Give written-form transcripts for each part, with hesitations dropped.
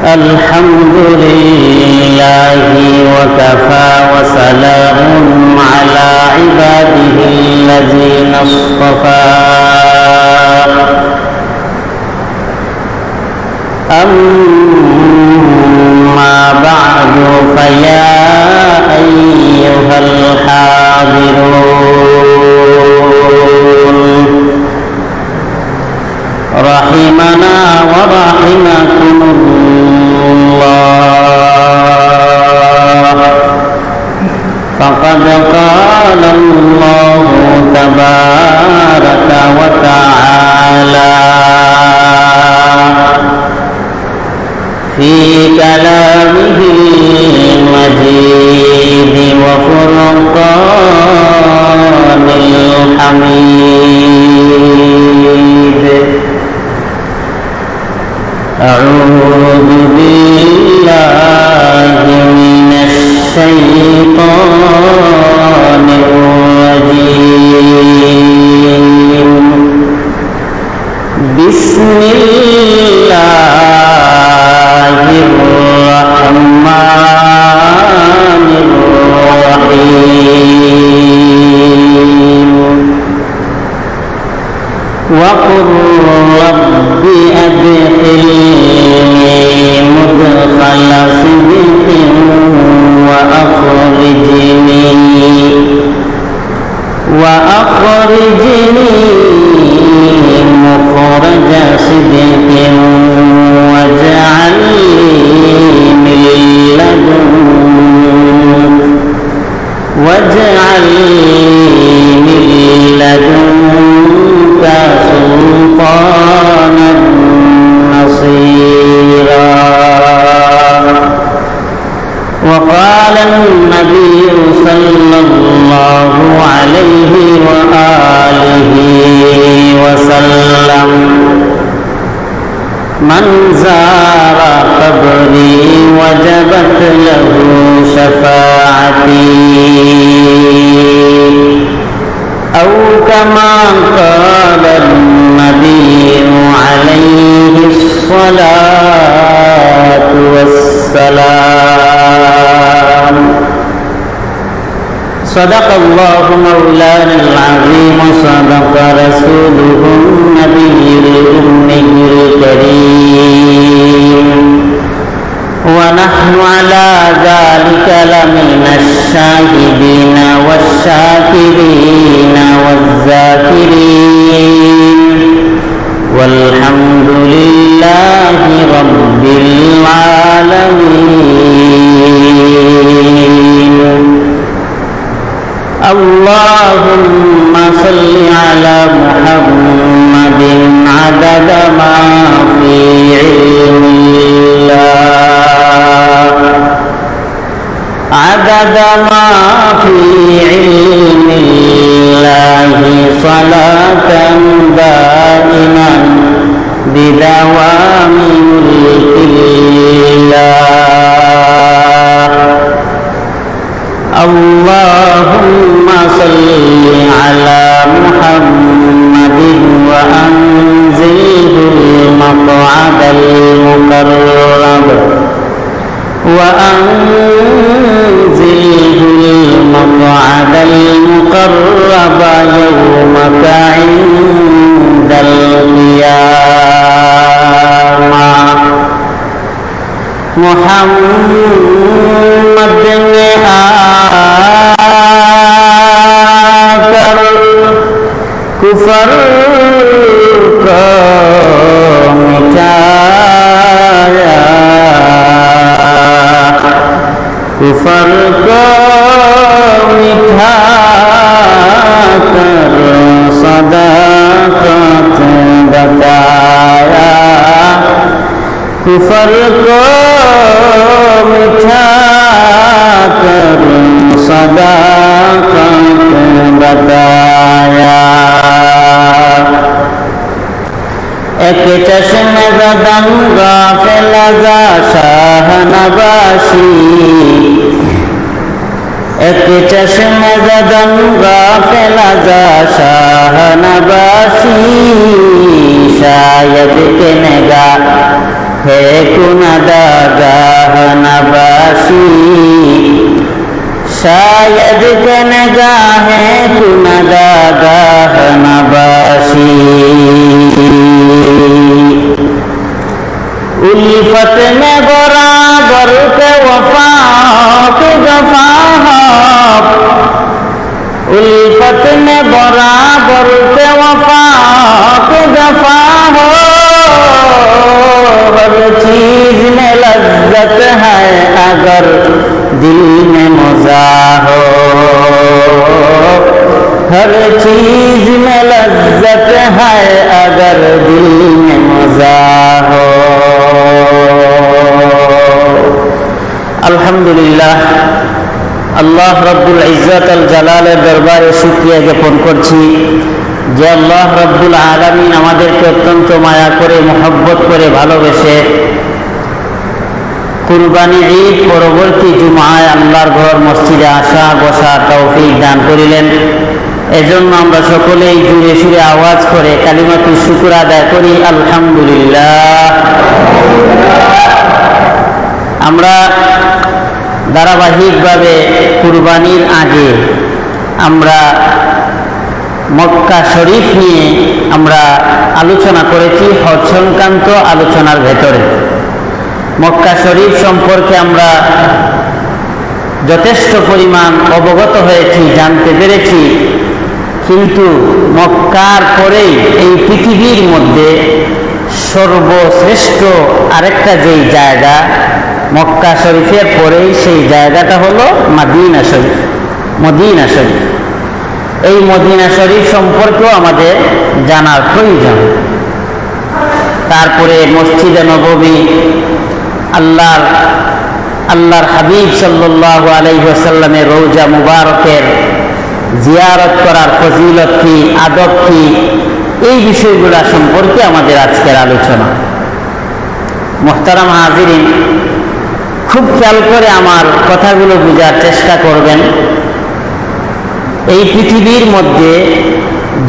الحمد لله وكفى وسلام على عباده الذين اصطفى أما بعد فيا أيها الحاضرون رحمنا ورحمكم الله فقد قال الله تبارك وتعالى في كلامه المجيد وفرقانه الحميد أعوذ بالله من الشيطان الرجيم بسم الله الرحمن الرحيم وقل رب أدخلني مدخل صدق وأخرجني مخرج صدق واجعل من لدنك سلطانا نصيرا وقال النبي صلى الله عليه وآله وسلم من زار قبري وجبت له شفاعتي أو كما قال النبي عليه الصلاة والسلام صدق الله مولانا العظيم صدق رسوله النبي الأمي الكريم ونحن على ذلك لمن الشاهدين والشاكرين والذاكرين والحمد لله رب العالمين اللهم صل على محمد عدد ما في علم الله عدد ما في علم الله صلاة دائما بدوام ملك الله اللهم صل على محمد وأنزله المقعد المقرب يومك عند القيامة محمد آخر कुफर को मिटाया, कुफर को मिटा कर सदाकत बताया, कुफर को मिटा कर सदाकत बताया। एक चश्मे ज़दन गाफिल ज़ा शाह नबाशी, एक चश्मे ज़दन गाफिल ज़ा शाह नबाशी, शायद के निगाह है कुनदागाह नबाशी, शायद के निगाहे कुनदागाह नबाशी। उल्फत में बराबर के वफा के गफा, उल्फत में बराबर के वफा के गफा हो। हर चीज में लज्जत है अगर दिल में मजा हो, हर चीज में लज्जत है अगर दिल में मजा हो। अल्हम्दुलिल्लाह, আল্লাহ রব্বুল ইজ্জত আল জালালের দরবারে শুকরিয়া জ্ঞাপন করছি যে আল্লাহ রব্বুল আলামিন আমাদেরকে অত্যন্ত মায়া করে, মহব্বত করে, ভালোবেসে কুরবানি ঈদ পরবর্তী জুমায় আল্লাহর ঘর মসজিদে আসা বসা তৌফিক দান করিলেন। এজন্য আমরা সকলেই জুড়ে সুরে আওয়াজ করে কালিমাতুশ শুকর আদায় করি, আলহামদুলিল্লাহ। আমরা ধারাবাহিকভাবে কুরবানির আগে আমরা মক্কা শরীফ নিয়ে আমরা আলোচনা করেছি। হজ সংক্রান্ত আলোচনার ভেতরে মক্কা শরীফ সম্পর্কে আমরা যথেষ্ট পরিমাণ অবগত হয়েছি, জানতে পেরেছি। কিন্তু মক্কার পরেই এই পৃথিবীর মধ্যে সর্বশ্রেষ্ঠ আরেকটা যেই জায়গা, মক্কা শরীফের পরেই সেই জায়গাটা হলো মদিনা শরীফ। মদিনা শরীফ, এই মদিনা শরীফ সম্পর্কেও আমাদের জানার প্রয়োজন। তারপরে মসজিদে নববী, আল্লাহর হাবিব সাল্লাল্লাহু আলাইহি ওয়াসাল্লামের রওজা মুবারকের জিয়ারত করার ফজিলত কি, আদব কি, এই বিষয়গুলো সম্পর্কে আমাদের আজকের আলোচনা। মুহতারাম হাজিরিন, খুব খেয়াল করে আমার কথাগুলো বোঝার চেষ্টা করবেন। এই পৃথিবীর মধ্যে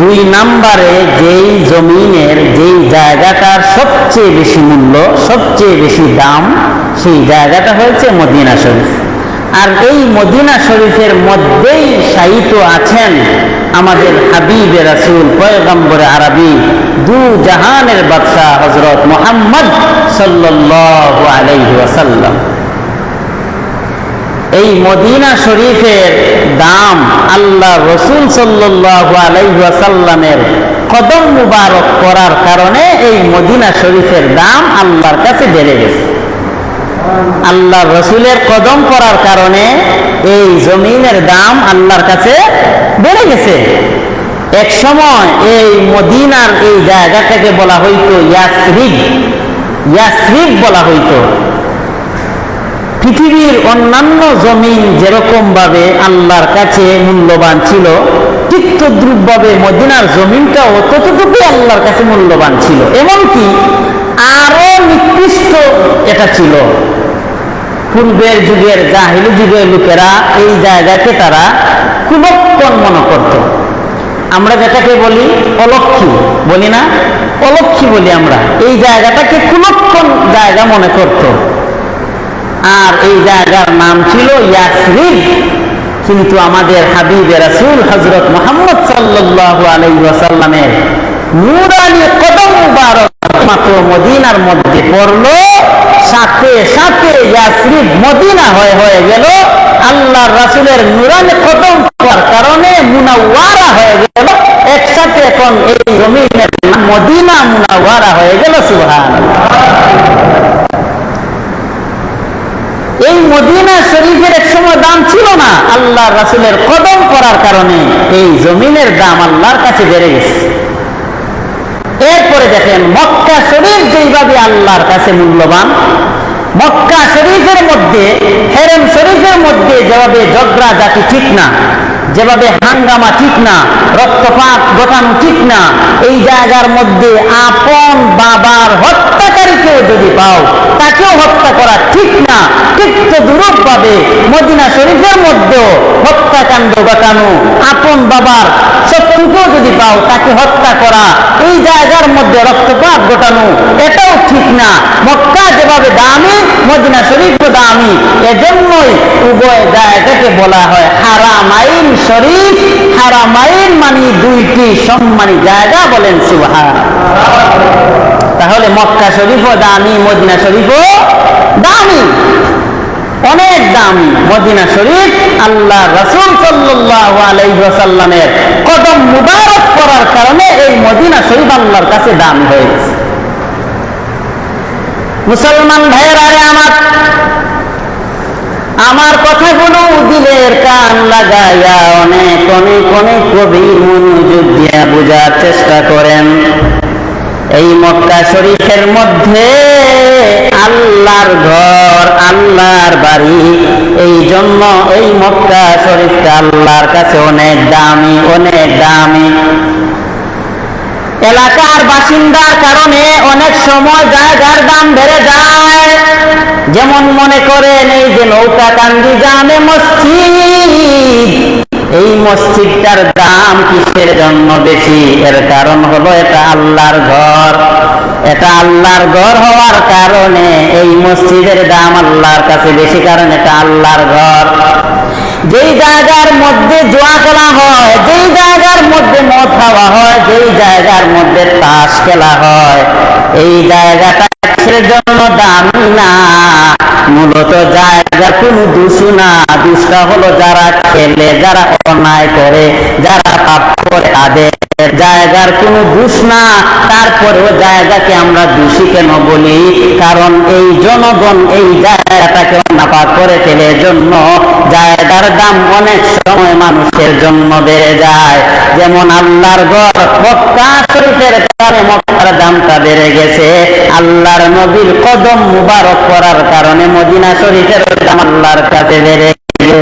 2 নম্বরে যেই জমিনের যেই জায়গাটার সবচেয়ে বেশি মূল্য, সবচেয়ে বেশি দাম, সেই জায়গাটা হচ্ছে মদিনা শরীফ। আর এই মদিনা শরীফের মধ্যেই শায়িত আছেন আমাদের হাবিবে রাসূল, পয়গম্বরে আরবি, দু জাহানের বাদশাহ হযরত মুহাম্মদ সাল্লাল্লাহু আলাইহি ওয়াসাল্লাম। এই মদিনা শরীফের দাম আল্লাহ রসুল সাল্লাল্লাহু আলাইহি ওয়াসাল্লামের কদম মুবারক করার কারণে এই মদিনা শরীফের দাম আল্লাহর কাছে বেড়ে গেছে। আল্লাহ রসুলের কদম করার কারণে এই জমিনের দাম আল্লাহর কাছে বেড়ে গেছে। এক সময় এই মদিনার এই জায়গাটাকে বলা হইতো ইয়াসরিব, ইয়াসরিব বলা হইতো। পৃথিবীর অন্যান্য জমিন যেরকম ভাবে আল্লাহর কাছে মূল্যবান ছিল, ঠিক তদ্রূপভাবে মদিনার জমিনটাও ততটুকু আল্লাহর কাছে মূল্যবান ছিল। এমনকি আরো নিকৃষ্ট এটা ছিল। পূর্বের যুগের জাহিলি যুগের লোকেরা এই জায়গাকে তারা কুলক্ষণ মনে করত। আমরা যেটাকে বলি অলক্ষী, বলি না, অলক্ষী বলি আমরা। এই জায়গাটাকে কুলক্ষণ জায়গা মনে করত। আর এই জায়গার নাম ছিল ইয়াসরিব। কিন্তু আমাদের হাবিবে রাসূল হযরত মুহাম্মদ সাল্লাল্লাহু আলাইহি ওয়াসাল্লামের নূরানি কদম মুবারক মাত্র মদিনার মধ্যে পড়লো, সাথে সাথে ইয়াসরিব মদিনা হয়ে গেল। আল্লাহর রাসূলের নূরানি কদম পড়ার কারণে মুনাওয়ারা হয়ে গেল। একসাথে এখন এই জমিনের মদিনা মুনাওয়ারা হয়ে গেল। সুবহানাল্লাহ। এই মদিনা শরীফের এক সময় দাম ছিল না, আল্লাহর রাসূলের কদম করার কারণে এই জমিনের দাম আল্লাহর কাছে বেড়ে গেছে। এরপরে দেখেন মক্কা শরীফ যেইভাবে আল্লাহর কাছে মূল্যবান, মক্কা শরীফের মধ্যে, হেরেম শরীফের মধ্যে যেভাবে ঝগড়া জাতি ঠিক না, যেভাবে হাঙ্গামা ঠিক না, রক্তপাত ঘটানো ঠিক না, এই জায়গার মধ্যে আপন বাবার হত্যাকারীকেও যদি পাও তাকেও হত্যা করা ঠিক না। ঠিক তো দুরূপভাবে মদিনা শরীফের মধ্যেও হত্যাকাণ্ড ঘটানো, আপন বাবার শত্রুকেও যদি পাও তাকে হত্যা করা, এই জায়গার মধ্যে রক্তপাত ঘটানো, এটাও ঠিক না। মক্কা ভাবে দামি, মদিনা শরীফও দামি। এজন্যই উভয় জায়গাকে বলা হয় হারামাইন শরীফ। হারামাইন মানে দুইটি সম্মানী জায়গা, বলেন সুবহানাল্লাহ। তাহলে মক্কা শরীফও দামি, মদিনা শরীফও দামি, অনেক দামি। মদিনা শরীফ আল্লাহ রাসূল সাল্লাল্লাহু আলাইহি ওয়াসাল্লামের কদম মুবারক করার কারণে এই মদিনা শরীফ আল্লাহর কাছে দামি হয়ে গেছে। মুসলমান ভাইয়েরা আমার কথাগুলো দিলের কান লাগাইয়া অনেক অনেক অনেক গভীর মনোযোগ দিয়ে বোঝার চেষ্টা করেন। এই মক্কা শরীফের মধ্যে আল্লাহর ঘর, আল্লাহর বাড়ি, এই জন্য এই মক্কা শরীফটা আল্লাহর কাছে অনেক দামি, অনেক দামি। এলাকার বাসিন্দার কারণে অনেক সময় জায়গার দাম বেড়ে যায়। যেমন মনে করেন এই যে নৌকাকান্দি জামে মসজিদ, এই মসজিদটার দাম কিসের জন্য বেশি? এর কারণ হলো এটা আল্লাহর ঘর। এটা আল্লাহর ঘর হওয়ার কারণে এই মসজিদের দাম আল্লাহর কাছে বেশি, কারণ এটা আল্লাহর ঘর। যেই জায়গার মধ্যে জুয়া খেলা হয়, যেই জায়গার মধ্যে মদ খাওয়া হয়, যেই জায়গার মধ্যে তাস খেলা হয়, এই জায়গাটা কিসের জন্য দামি না? মূলত জায়গা কোনো দোষ না, দোষটা হলো যারা খেলে, যারা অন্যায় করে, যারা পাপ করে, তাদের জায়গার কোনো দোষ না। তারপরেও জায়গাকে আমরা দোষী কেন বলি? কারণ এই জনগণ এই জায়গাটাকে নাপাক করে ফেলে, জন্য জায়গার দাম অনেক সময় মানুষের জন্য বেড়ে যায়। যেমন আল্লাহর ঘর মক্কা শরীফের কারণে মক্কার দামটা বেড়ে গেছে, আল্লাহর নবীর কদম মুবারক করার কারণে মদিনা শরীফের দাম আল্লাহর কাছে বেড়ে গেছে।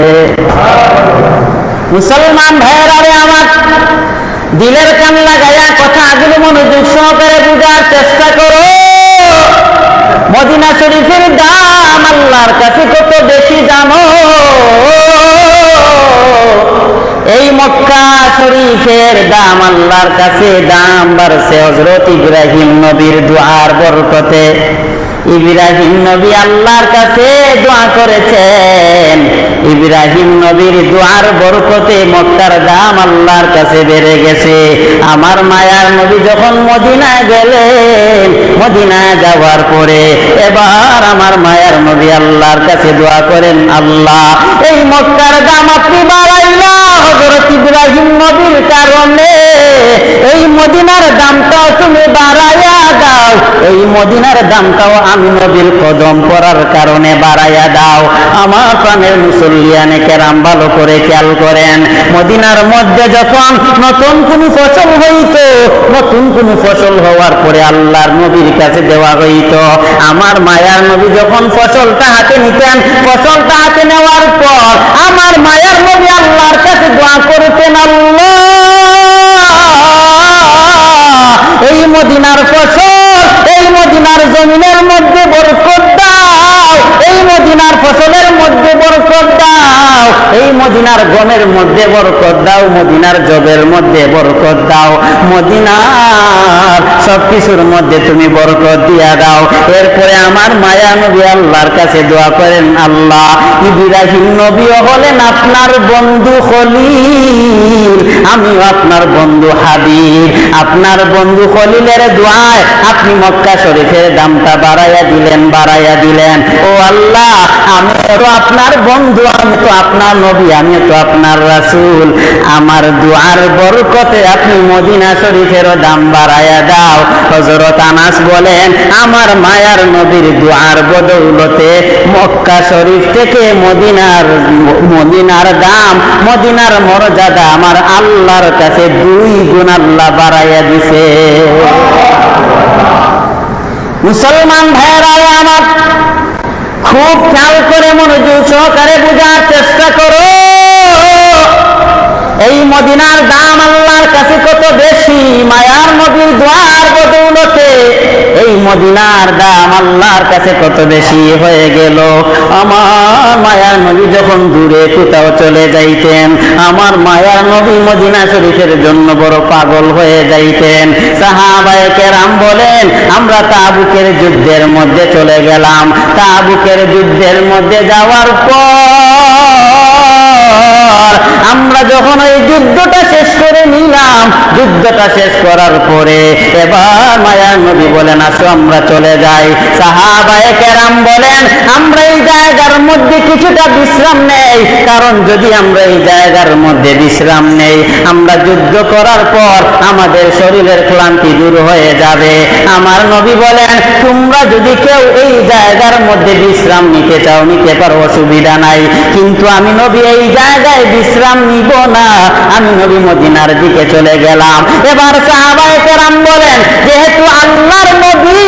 মুসলমান ভাইয়েরা আমার দিলের কান লাগাইয়া কথাগুলো মনোযোগ সহকারে বুঝার চেষ্টা করো। মদিনা শরীফের দাম আল্লাহর কাছে কত বেশি জানো? এই মক্কা শরীফের দাম আল্লাহর কাছে দাম বাড়ছে হযরত ইব্রাহিম নবীর দুআর বরকতে। ইব্রাহিম নবী আল্লাহর কাছে দোয়া করেছেন, ইব্রাহিম নবীর দোয়ার বরকতে মক্কার দাম আল্লাহর কাছে বেড়ে গেছে। আমার মায়ার নবী যখন মদিনায় গেলেন, মদিনায় যাওয়ার পরে এবার আমার মায়ার নবী আল্লাহর কাছে দোয়া করেন, আল্লাহ এই মক্কার দাম আপনি বাড়াইলা হযরত ইব্রাহিম নবীর কারণে, এই মদিনার দামটাও তুমি বাড়াইয়া দাও, এই মদিনার দামটাও আমি নবীর কদম পড়ার কারণে বাড়াইয়া দাও। আমার প্রাণের মুসল্লিয়ানে কেরাম ভালো করে খেয়াল করেন, মদিনার মধ্যে যখন নতুন কোন ফসল হইত, নতুন কোন ফসল হওয়ার পরে আল্লাহর নবীর কাছে দেওয়া হইত। আমার মায়ার নবী যখন ফসলটা হাতে নিতেন, ফসলটা হাতে নেওয়ার পর আমার মায়ার নবী আল্লাহর কাছে দোয়া করতেন, আল্লাহ এই মদিনার ফসল, এই মদিনার জমিনের মধ্যে বরকত দাও, এই মদিনার ফসলের মধ্যে বরকত দাও, এই মদিনার গমের মধ্যে বরকত দাও, মদিনার জবের মধ্যে বরকত দাও, মদিনার সবকিছুর মধ্যে তুমি বরকত দিয়া দাও। এরপরে আমার মায়া নবী আল্লাহর কাছে দোয়া করেন, আল্লাহ ইব্রাহিম নবীও হলেন আপনার বন্ধু খলিল, আমিও আপনার বন্ধু হাবিব, আপনার বন্ধু খলিলের দোয়ায় আপনি মক্কা শরীফের দামটা বাড়াইয়া দিলেন, বাড়াইয়া দিলেন। ও আল্লাহ আমি তো আপনার বন্ধু, আমি তো আপনার নবী, আমি তো আপনার রাসূল, আমার দুআর বরকতে আপনি মদিনা শরীফের দাম বাড়াইয়া দাও। হযরত আনাস বলেন, আমার মায়ার নবীর দুআর বদৌলতে মক্কা শরীফ থেকে মদিনার দাম, মদিনার মর্যাদা আমার আল্লাহর কাছে 2 গুণ আল্লাহ বাড়াইয়া দিছে। মুসলমান ভাইয়েরা আমার খুব খেয়াল করে মনোযোগ সহকারে বোঝার চেষ্টা করো, এই মদিনার দাম আল্লাহর কাছে কত বেশি। মায়ার নবীর দোয়ার বদৌলতে এই মদিনার দাম আল্লাহর কাছে কত বেশি হয়ে গেল। আমার মায়ার নবী যখন দূরে কোথাও চলে যাইতেন, আমার মায়ার নবী মদিনা শরীফের জন্য বড় পাগল হয়ে যাইতেন। সাহাবায়ে কেরাম বলেন, আমরা তাবুকের যুদ্ধের মধ্যে চলে গেলাম। তাবুকের যুদ্ধের মধ্যে যাওয়ার পর আমরা যখন ওই যুদ্ধটা শেষ করে নিলাম, যুদ্ধটা শেষ করার পরে এবার মায়ার নবী বলেন, আসো আমরা চলে যাই। সাহাবায়ে কেরাম বলেন, আমরা এই জায়গার মধ্যে কিছুটা বিশ্রাম নেই, কারণ যদি আমরা এই জায়গার মধ্যে বিশ্রাম নেই, আমরা যুদ্ধ করার পর আমাদের শরীরের ক্লান্তি দূর হয়ে যাবে। আমার নবী বলেন, তোমরা যদি কেউ এই জায়গার মধ্যে বিশ্রাম নিতে চাও, নিতে পারো, অসুবিধা নাই, কিন্তু আমি নবী এই জায়গায় বিশ্রাম নিব না। আমি নবী মদিনার দিকে চলে গেলাম। এবার সাহাবায়ে কেরাম বলেন, যেহেতু আল্লাহর নবী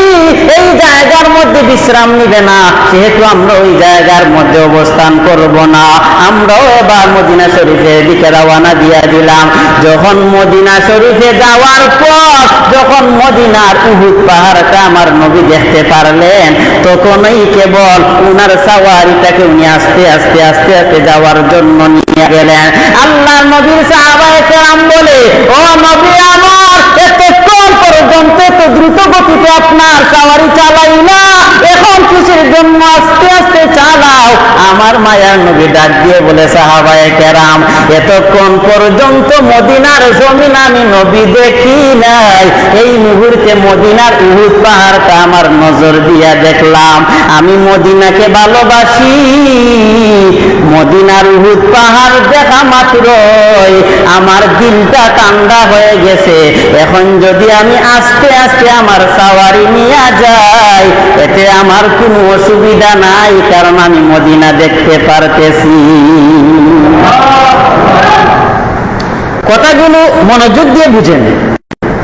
এই জায়গার মধ্যে বিশ্রাম নিবে না, সেহেতু আমরা ওই জায়গার মধ্যে অবস্থান করব না। আমরাও এবার মদিনা শরীফের দিকে রওনা দিয়ে দিলাম। যখন মদিনা শরীফে যাওয়ার পর যখন মদিনার উহুদ পাহাড়টা আমার নবী দেখতে পারলেন, তখনই কেবল উনার সাওয়ারিটাকে উনি আস্তে আস্তে আস্তে আস্তে যাওয়ার জন্য নিয়ে গেলেন। আল্লাহর নবীর সাহাবায়ে কেরাম বলে, ও নবী আমার, এতক্ষণ পর্যন্ত এত দ্রুত গতিতে আপনার সাওয়ারি চালাইলা, এখন কিসের জন্য আস্তে আস্তে চালাও? আমার মায়ার নবী ডাক দিয়ে বলে, সাহাবায়ে কেরাম, এতক্ষণ পর্যন্ত মদিনার জমিন আমি নবী দেখি নাই, এই মুহূর্তে মদিনার উহুদ পাহাড়টা আমার নজর দিয়া দেখলাম। আমি মদিনাকে ভালোবাসি। মদিনার উহুদ পাহাড় দেখা মাত্রই আমার দিলটা ঠান্ডা হয়ে গেছে। এখন যদি আমি আস্তে আস্তে আমার সাওয়ারি নিয়ে যাই, এতে আমার কোনো অসুবিধা নাই, কারণ আমি মদিনা দেখতে পারতেছি। কথাগুলো মনোযোগ দিয়ে বুঝেন।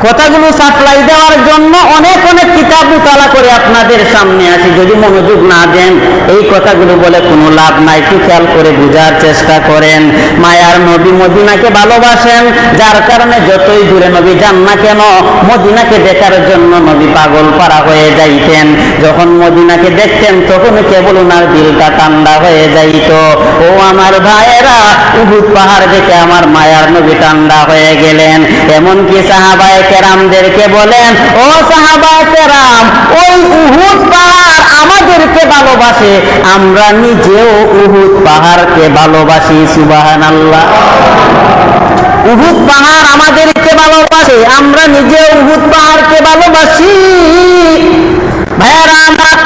কথাগুলো সাপ্লাই দেওয়ার জন্য অনেক অনেক কিতাব মুতালা করে আপনাদের সামনে আসি। যদি মনোযোগ না দেন, এই কথাগুলো বলে কোনো লাভ নাই। একটু খেয়াল করে বোঝার চেষ্টা করেন। মায়ার নবী মদিনাকে ভালোবাসেন, যার কারণে যতই দূরে নবী যান না কেন, মদিনাকে দেখার জন্য নবী পাগল পারা হয়ে যাইতেন। যখন মদিনাকে দেখতেন, তখন কেবল ওনার দিলটা ঠান্ডা হয়ে যাইত। ও আমার ভাইয়েরা, উহুদ পাহাড় দেখে আমার মায়ার নবী ঠান্ডা হয়ে গেলেন। এমনকি সাহাবায়ে কেরামদেরকে বলেন, ও সাহাবায়ে কেরাম, ওই উহুদ পাহাড় আমাদেরকে ভালোবাসে, আমরা নিজেও উহুদ পাহাড়কে ভালোবাসি। সুবহানাল্লাহ। উহুদ পাহাড় আমাদেরকে ভালোবাসে, আমরা নিজেও উহুদ পাহাড়কে ভালোবাসি। ভাইয়েরা আমার,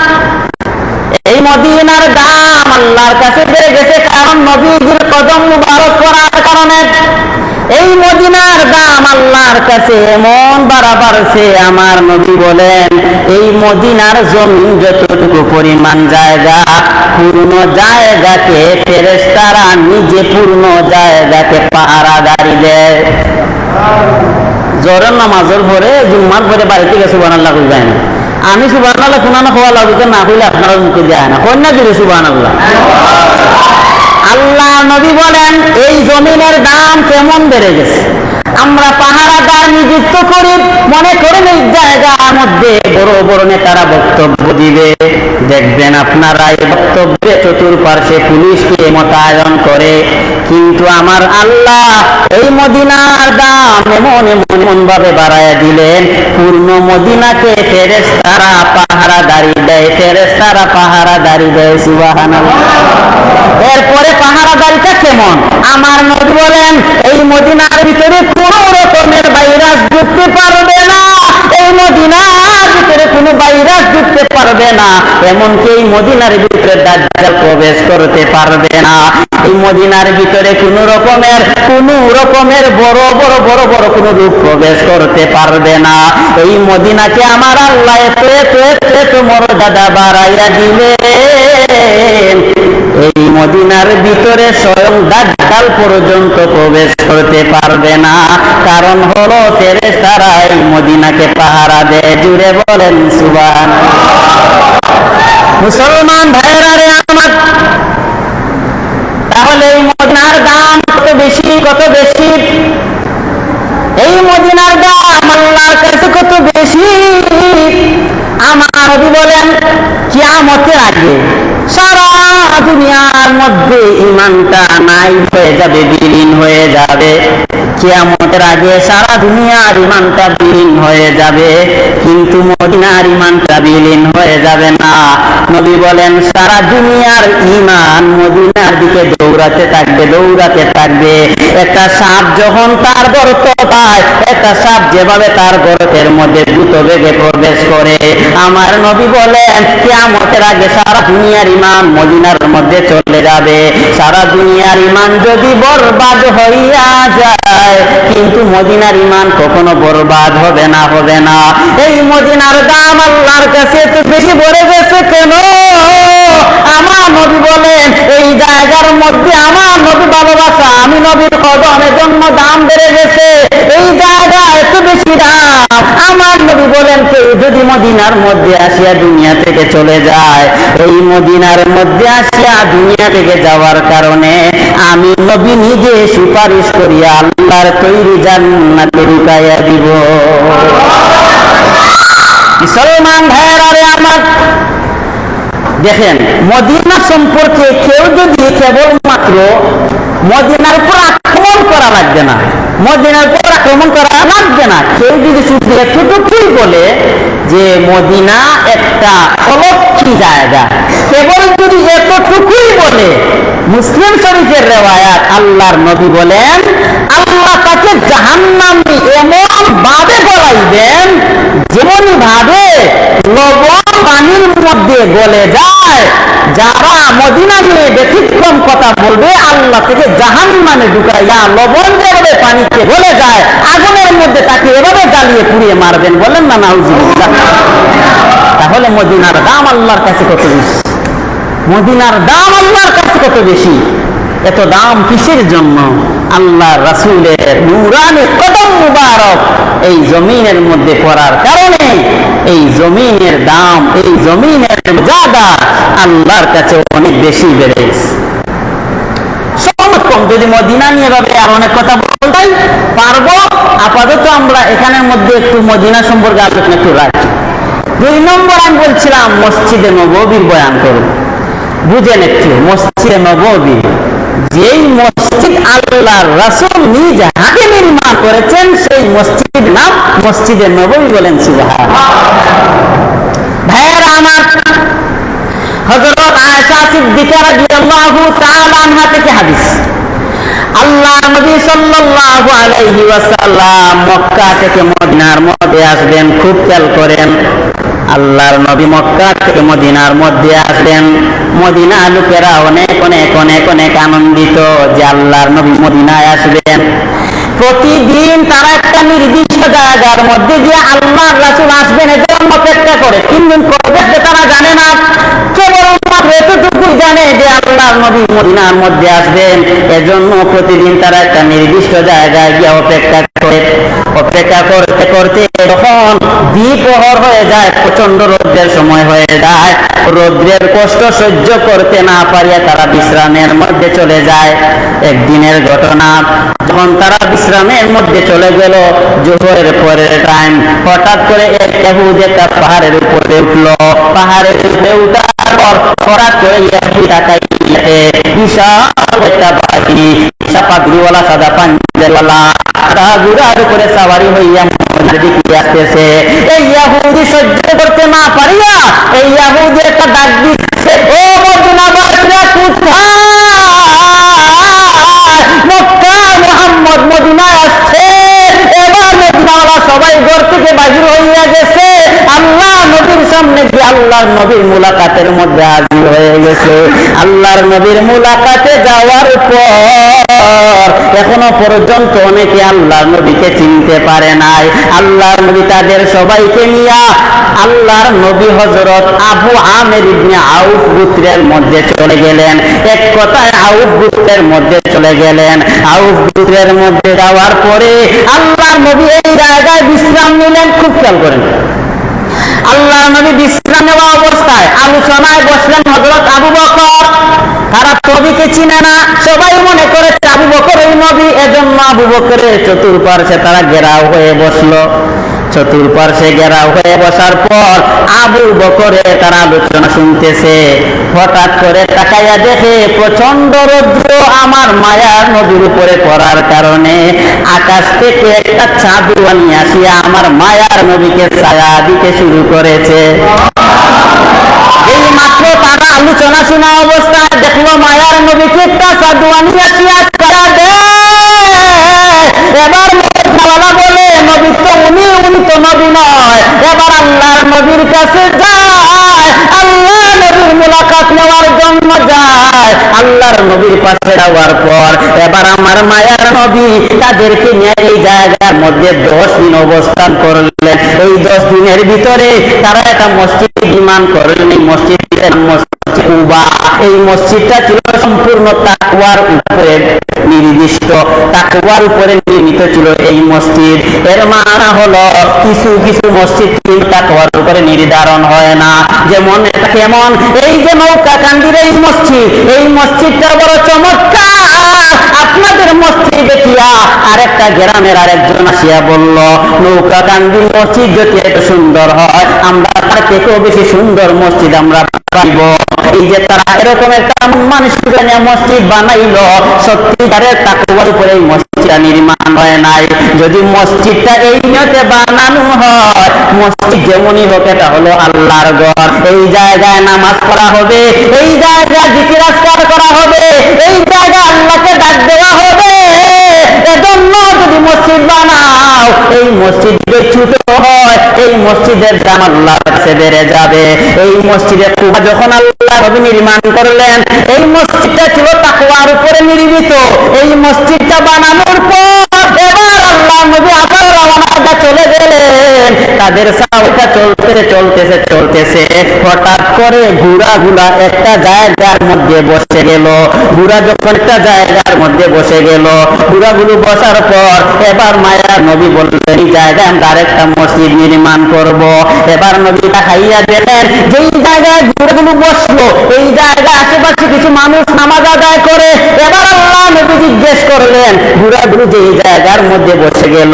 এই মদিনার দাম আল্লাহর কাছে বেড়ে গেছে, কারণ নবীর কদম মুবারক করার কারণে। এই মদিনার দাম আল্লাহর কাছে এমন বাড়াবাড়ছে, আমার নবী বলেন, এই মদিনার জমিন যতটুকু পরিমাণ জায়গা, পূর্ণ জায়গাকে ফেরেশতারা নিজে পূর্ণ জায়গাকে পাহারাদারি দেয়। জোহরের নামাজের পরে, জুম্মার পরে বাড়িতে গিয়ে সুবহানাল্লাহ কইবেন। আমি সুবহানাল্লাহ কোনানো খাওয়া লাগবে না কইলে আপনারা মুখে যায় না, কন্যা দিলে সুবহানাল্লাহ। আল্লাহ নবী বলেন, এই জমিনের দাম কেমন বেড়ে গেছে। আমরা পাহারাদার নিযুক্ত করি, মনে করেন এই জায়গার মধ্যে বড় বড় নেতারা বক্তব্য দিবে, দেখবেন আপনারা এই বক্তব্যে চতুর্পার্শ্বে পুলিশকে মোতায়েন করে। কিন্তু আমার আল্লাহ এই মদিনার দাম এমন এমন ভাবে বাড়ায় দিলেন, পূর্ণ মদিনাকে ফেরেশতারা পাহারাদারি দেয়, ফেরেশতারা পাহারাদারি দেয়। সুবহানাল্লাহ। এরপরে পাহারাদারিটা কেমন? আমার নবী বলেন, এই মদিনার ভিতরে কোনো রকমের ভাইরাস ঢুকতে পারবে না, এই মদিনার ভিতরে কোনো ভাইরাস ঢুকতে পারবে না, এমনকি এই মদিনার ভিতরে দাজ্জাল প্রবেশ করতে পারবে না। এই মদিনার ভিতরে কোনো রকমের বড় বড় বড় বড় কোনো রূপ প্রবেশ করতে পারবে না। এই মদিনাকে আমার আল্লাহ এত মর্যাদা বাড়াইয়া দিলেন, এই মদিনার ভিতরে স্বয়ং দাজ্জাল পর্যন্ত প্রবেশ করতে পারবে না। কারণ হলো ফেরেশতারা এই মদিনাকে পাহারা দেয়। জুড়ে বলেন সুবহানাল্লাহ। মুসলমান ভাইয়েরা রে আমার, তাহলে এই মদিনার দাম কত বেশি, কত বেশি। এই মদিনার দাম আল্লাহর কাছে কত বেশি। কিয়ামতের আগে সারা দুনিয়ার মধ্যে ঈমানটা নাই হয়ে যাবে, বিলীন হয়ে যাবে। কিয়ামতের আগে সারা দুনিয়ার ঈমানটা বিলীন হয়ে যাবে, কিন্তু মদিনার ঈমানটা বিলীন হয়ে যাবে না। নবী বলেন সারা দুনিয়ার ঈমান মদিনার দিকে দৌড়াতে থাকবে, দৌড়াতে থাকবে। একটা সাপ যখন তার গর্ত পায়, একটা সাপ যেভাবে তার গর্তের মধ্যে দ্রুত বেগে প্রবেশ করে, আমার নবী বলেন কিয়ামতের আগে সারা দুনিয়ার ঈমান মদিনার মধ্যে চলে যাবে। সারা দুনিয়ার ঈমান যদি বরবাদ হইয়া যায়, কিন্তু মদিনার ঈমান কখনো বরবাদ হবে না, হবে না। এই মদিনার দাম আল্লাহর কাছে এত বেশি ভরে গেছে কেন? আমার নবী বলেন এই জায়গার মধ্যে আমার নবী ভালোবাসা, আমি নবীর কদমের জন্য দাম বেড়ে গেছে। এই জায়গা এত বেশি দাম। আমার নবী বলেন কেউ যদি মদিনার মধ্যে আসিয়া দুনিয়া থেকে চলে যায়, এই মদিনার মধ্যে আসিয়া দুনিয়া থেকে যাওয়ার কারণে আমি নবী নিজে সুপারিশ করিয়া আল্লাহর তৈরি জান্নাতে ঢুকাইয়া দিব। মুসলমান ভাইয়েরা আমার, দেখেন মদিনা সম্পর্কে কেউ যদি কেবলমাত্র মদিনার উপর আক্রমণ করা লাগবে না, মদিনার উপর আক্রমণ করা লাগবে না, কেউ যদি শুধু এতটুকুই বলে যে মদিনা একটা অলক্ষী জায়গা, কেবল যদি এতটুকুই বলে, মুসলিম শরীফের রেওয়ায়াত আল্লাহর নবী বলেন আল্লাহ তাকে জাহান্নামী এমন ভাবে গলাইবেন যেমনি ভাবে লবণ পানির মধ্যে গলে যায়। যারা মদিনা নিয়ে ব্যতিক্রম কথা বলবে, আল্লাহ থেকে জাহান্নামে ঢুকাইয়া লবণ যেভাবে পানিতে গলে যায় আগুনের মধ্যে তাকে এভাবে জ্বালিয়ে পুড়িয়ে মারবেন। বলেন না নাউজুবিল্লাহ। তাহলে মদিনার দাম আল্লাহর কাছে কত বেশি, মদিনার দাম আল্লাহর কাছে কত বেশি। এত দাম কিসের জন্য? আল্লাহ রাসূলের নূরানি কদম মুবারক এই জমিনের মধ্যে পড়ার কারণে এই জমিনের দাম, এই জমিনের মর্যাদা আল্লাহর কাছে অনেক বেশি বেড়েছে। সমকম যদি মদিনা নিয়ে ভাবে আর অনেক কথা বলতেই পারবো, আপাতত আমরা এখানের মধ্যে একটু মদিনা সম্পর্কে আলোচনা একটু রাখি। 2 নম্বর আমি বলছিলাম মসজিদে নববীর বয়ান করব। বুঝেন একটু, মসজিদে নববী যেই মসজিদ আল্লাহর রাসূল নিজ হাতে নির্মাণ করেছেন, সেই মসজিদ নাম মসজিদে নববী। বলেন সুবহানাল্লাহ। ভাইয়েরা আমার, হযরত আয়েশা সিদ্দিকা রাদিয়াল্লাহু তাআলা আনহা থেকে হাদিস, আল্লাহর নবী সাল্লাল্লাহু আলাইহি ওয়াসাল্লাম মক্কা থেকে মদিনার মধ্যে আসবেন। খুব খেয়াল করেন, আল্লাহর নবী মক্কা থেকে মদিনার মধ্যে আসবেন। মদিনার লোকেরা অনেক অনেক অনেক অনেক আনন্দিত যে আল্লাহর নবী মদিনায় আসবেন। প্রতিদিন তারা একটা নির্দিষ্ট জায়গার মধ্যে গিয়ে আল্লাহর রাসূল আসবেন এজন্য অপেক্ষা করে। 3 দিন করবে তারা জানে না, কেবল এতটুকু জানে যে আল্লাহর নবী মদিনার মধ্যে আসবেন। এজন্য প্রতিদিন তারা একটা নির্দিষ্ট জায়গায় গিয়ে অপেক্ষা করে। অপেক্ষা করতে করতে যখন দ্বিপ্রহর হয়ে যায়, প্রচন্ড রৌদ্রের সময় হয়ে যায়, রৌদ্রের কষ্ট সহ্য করতে না পারিয়া তারা বিশ্রামের মধ্যে চলে যায়। একদিনের ঘটনা, যখন তারা বিশ্রামের মধ্যে চলে গেল, জোহরের পরের টাইম, হঠাৎ করে এক ইহুদি একটা পাহাড়ের উপরে উঠলো। পাহাড়ের উপরে উঠার পর হঠাৎ করে ইহুদি তাকাইয়ে বিশাল একটা বাহিনী, পাগড়িওয়ালা সাদা পাঞ্জাবিওয়ালা ঘোড়ার উপরে সাওয়ারি হইয়া মদিনার দিকে আসতেছে। এই ইহুদি সহ্য করতে না পারিয়া এই ইহুদি একটা ডাক দিচ্ছে, ও মদিনাবাসীরা কোথায়? মক্কায় মুহাম্মদ মদিনায় আসছে। এবার মদিনাওয়ালা সবাই ঘর থেকে বাহির হইয়া গেছে। আল্লাহ নবীর সামনে গিয়ে আল্লাহর নবীর মুলাকাতের মধ্যে হাজির হয়ে গেছে। আল্লাহর নবীর মুলাকাতে যাওয়ার পর এখনো পর্যন্ত অনেকে আল্লাহর নবীকে চিনতে পারে নাই। আল্লাহর নবী তাদের সবাইকে নিয়ে আল্লাহর নবী হযরত আবু আমির ইবনে আউফ গোত্রের মধ্যে চলে গেলেন। এক কথায় আউফ গোত্রের মধ্যে চলে গেলেন। আউফ গোত্রের মধ্যে যাওয়ার পরে আল্লাহর নবী এই জায়গায় বিশ্রাম নিলেন। খুব খেয়াল করেন, আল্লাহর নবী বিশ্রাম নেওয়া অবস্থায় আলোচনায় বসলেন হযরত আবু বকর। তারা নবীকে চিনে না, সবাই মনে করেছে আবু বকর এই নবী, এজন্য আবু বকরের চতুর্পার্শ্বে তারা ঘেরাও হয়ে বসলো। চতুর্পার্শ্বে ঘেরাও হয়ে বসার পর আবু বকরের তার আলোচনা শুনতেছে। হঠাৎ করে তাকাইয়া দেখে প্রচন্ড রৌদ্র আমার মায়ার নবীর উপরে পড়ার কারণে আকাশ থেকে একটা চাঁদওয়ানি আসিয়া আমার মায়ার নবীকে ছায়া দিতে শুরু করেছে। এই মাত্র তারা আলোচনা শোনা অবস্থায় দেখলো মায়ার নবীকে একটা চাঁদওয়ানি আসিয়া ছায়া দেয়। এবার বলে নবী তো উনি তো নবী নয়। এবার আল্লাহর নবীর কাছে যায়, আল্লাহ নবীর মুলাকাত নেওয়ার জন্য যায়। আল্লাহর নবীর পাশে যাওয়ার পর এবার আমার মায়ার নবী তাদেরকে নিয়ে এই জায়গার মধ্যে 10 দিন অবস্থান করলেন। এই 10 দিনের ভিতরে তারা একটা মসজিদ নির্মাণ করলেন। এই মসজিদের কুবা। এই মসজিদটা ছিল সম্পূর্ণ তাকওয়ার উপরে নির্দিষ্ট, তাকওয়ার উপরে নির্মিত ছিল এই মসজিদ। এর মানা হলো কিছু কিছু মসজিদ কিন্তু তাকওয়ার উপরে নির্ধারণ হয় না। যেমন এটা কেমন, এই যে নৌকাকান্দির এই মসজিদ, এই মসজিদটা বড় চমৎকার। আপনাদের মসজিদ দেখিয়া আরেকটা গ্রামের আরেকজন আসিয়া বলল, নৌকাকান্দির মসজিদ যদি এত সুন্দর হয়, আমরা তার থেকেও বেশি সুন্দর মসজিদ আমরা পাইব। এই যে তারা এরকম একটা মানসিকতা নিয়ে মসজিদ বানাইলো, সত্যিকারের তাকওয়ার উপরে এই মসজিদটা নির্মাণ হয় নাই। যদি মসজিদটা এই নিয়তে বানানো হয়, মসজিদ যেমনই হোক এটা হলো আল্লাহর ঘর। এই জায়গায় নামাজ পড়া হবে, এই জায়গায় জিকির আজকার করা হবে, এই জায়গায় আল্লাহকে ডাক দেওয়া হবে। এজন্য যদি মসজিদ বানাও, এই মসজিদ যদি ছোট হয়, এই মসজিদের দাম আল্লাহর কাছে বেড়ে যাবে। এই মসজিদের কুবা যখন আল্লাহ নবী নির্মাণ করলেন, এই মসজিদটা ছিল তাকওয়ার উপরে নির্মিত। এই মসজিদটা বানানোর পর এবার আল্লাহ নবী আবার রওনা চলে গেলেন। তাদের সাওটা চলতেছে হঠাৎ করে ঘোড়াগুলা একটা জায়গার মধ্যে বসে গেল। ঘোড়া যখন একটা জায়গার মধ্যে বসে গেল, ঘোড়াগুলো বসার পর এবার মায়ার নবী বললেন, এই জায়গায় আমরা আরেকটা মসজিদ নির্মাণ করব। এবার নবী তাকাইয়া দেখেন যেই জায়গায় ঘোড়াগুলো বসলো, এই জায়গায় আশেপাশে কিছু মানুষ নামাজ আদায় করে। এবার আল্লাহ নবী জিজ্ঞেস করলেন, ঘোড়াগুলো যে এই জায়গার মধ্যে বসে গেল,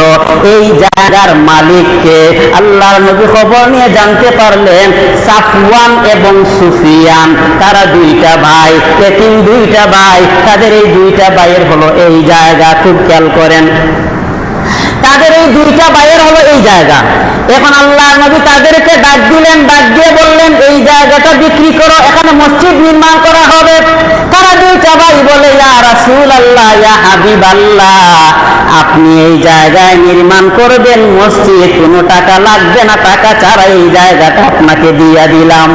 এই জায়গার মালিককে? আল্লাহর নবী খবর নিয়ে জানতে পারলেন সাফওয়ান এবং সুফিয়ান, তারা দুইটা ভাই, এতিম দুইটা ভাই। তাদের এই দুইটা ভাইয়ের হলো এই জায়গা। খুব খেয়াল করেন, তাদের এই দুইটা ভাইয়ের হলো এই জায়গা। এখন আল্লাহর নবী তাদেরকে ডাক দিলেন, ডাক দিয়ে বললেন, এই জায়গাটা বিক্রি করো, এখানে মসজিদ নির্মাণ করা হবে। তারা দুইটা ভাই বলে, ইয়া রাসূলুল্লাহ, ইয়া হাবিবাল্লাহ, আপনি এই জায়গায় নির্মাণ করবেন মসজিদ, কোনো টাকা লাগবে না, টাকা ছাড়া এই জায়গাটা আপনাকে দিয়ে দিলাম।